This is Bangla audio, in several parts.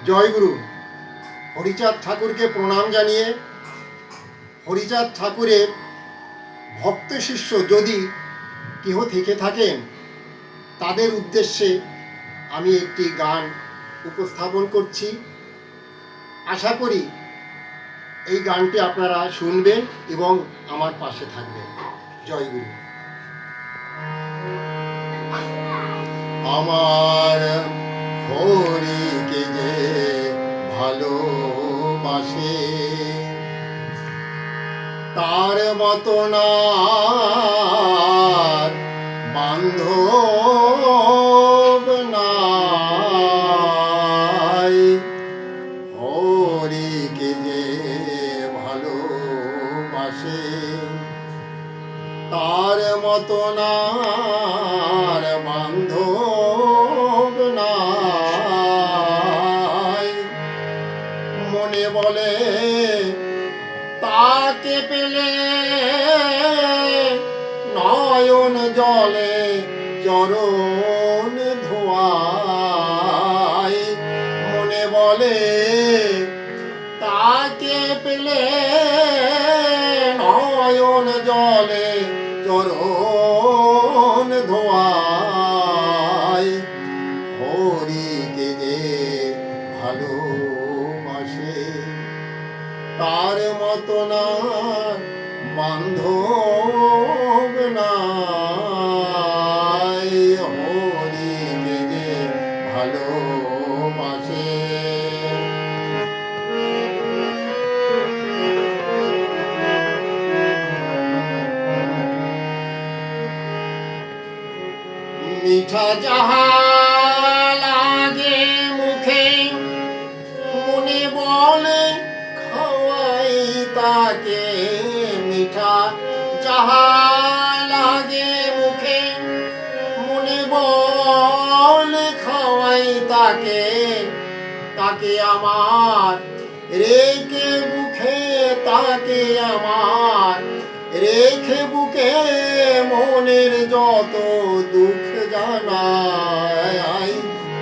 জয়গুরু। হরিচাঁদ ঠাকুরকে প্রণাম জানিয়ে হরিচাঁদ ঠাকুরের ভক্ত শিষ্য যদি কেহ থেকে থাকেন তাদের উদ্দেশ্যে আমি একটি গান উপস্থাপন করছি। আশা করি এই গানটি আপনারা শুনবেন এবং আমার পাশে থাকবেন। জয়গুরু। আমার হরিকে যে ভালোবাসে তার মতো না বান্ধব নাই। হরিকে যে ভালোবাসে তার মতো না বান্ধব নাই। মনে বলে তাকে পেলে নয়ন জলে চরণ ধোয়ায়। মনে বলে তাকে পেলে নয়ন জলে চরণ ধোয়ায়। হরিকে যে ভালোবাসে তার মতো না বান্ধব নাই। হরিকে যে ভালোবাসে মিঠা যাহা লাগে মুখে মনে বলে খাওয়াই তাকে। মিঠা যাহা লাগে মুখে মনে বলে খাওয়াই তাকে। তাকে আমার রেখে বুকে তাকে আমার রেখে বুকে মনের যত দুঃখ জানাই।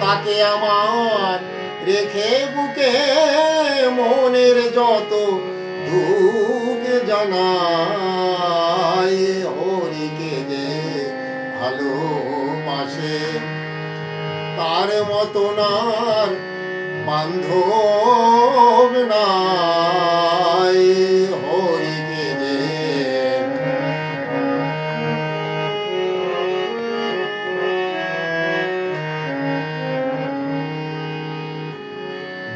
তাকে আমার রেখে বুকে মনের যত দুঃখ জানাই। হরিকে যে ভালোবাসে তার মতো না বান্ধব নাই। হরিকে যে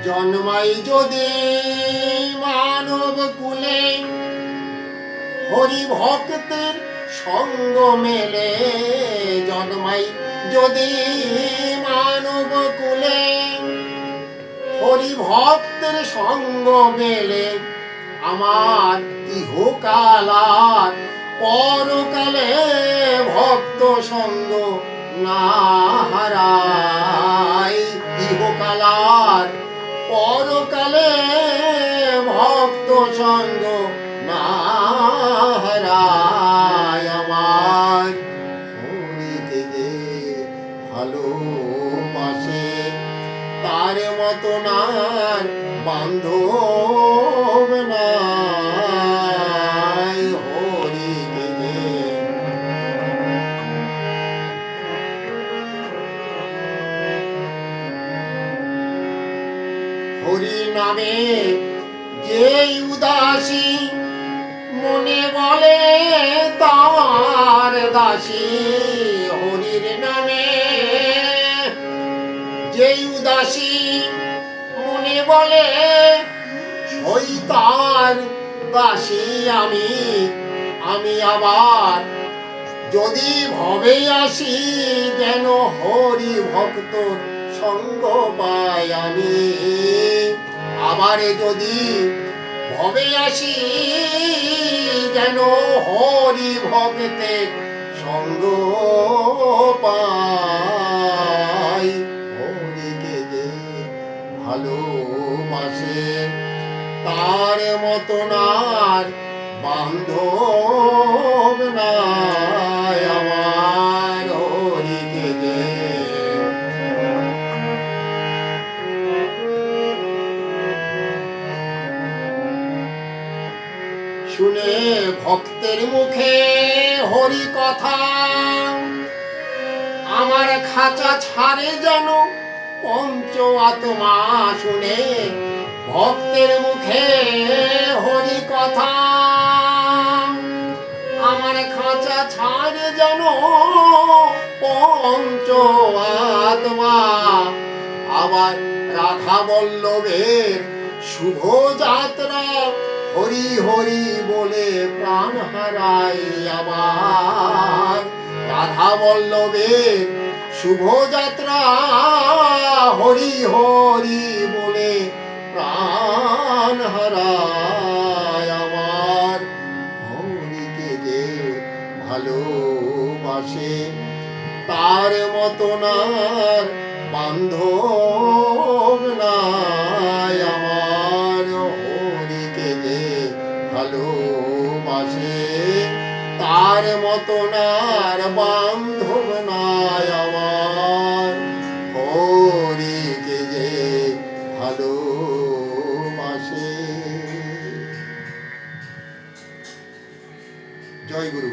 জন্মাই যদি মানব কুলে হরি ভক্তের সঙ্গ মেলে। জন্মাই যদি মানব কুলে হরি ভক্তের সঙ্গ মেলে। আমার ইহকালার পরকালে ভক্ত সঙ্গ না হারাই। ইহকালার পরকালে ভক্ত সঙ্গ না হারাই। আমার হরিকে যে ভালোবাসে তার মতো না বান্ধব নাই। হরিকে যে হরি নামে যে উদাসী মনে বলে তার দাসী। হরির নামে যে উদাসী মনে বলে ওই তার দাসী আমি। আমি আবার যদি ভবে আসি যেন হরি ভক্ত সঙ্গ পাই আমি। আবার যদি ভবে আসি যেন হরি ভক্তের সঙ্গ পাই। হরিকে যে ভালোবাসে তার মতো আর বান্ধব নাই। আমার হরিকে যে শুনে ভক্তের মুখে হরি কথা, আমার খাঁচা ছাড়ে যেন পঞ্চ আত্মা। শুনে ভক্তের মুখে হরি কথা, আমার খাঁচা ছাড়ে যেন পঞ্চ আত্মা। আবার রাধা বল্লভের শুভ যাত্রা, হরি হরি বলে প্রাণ হারাই। আবার রাধা বল্লভের শুভ যাত্রা, হরি হরি বলে প্রাণ হারায়। আমার হরিকে যে ভালোবাসে, তার মতন আর বান্ধব নাই। আমার হরিকে যে ভালোবাসে, তার মতন আর বান্ধব নাই। আমার হরিকে যে ভালোবাসে। জয় গুরু।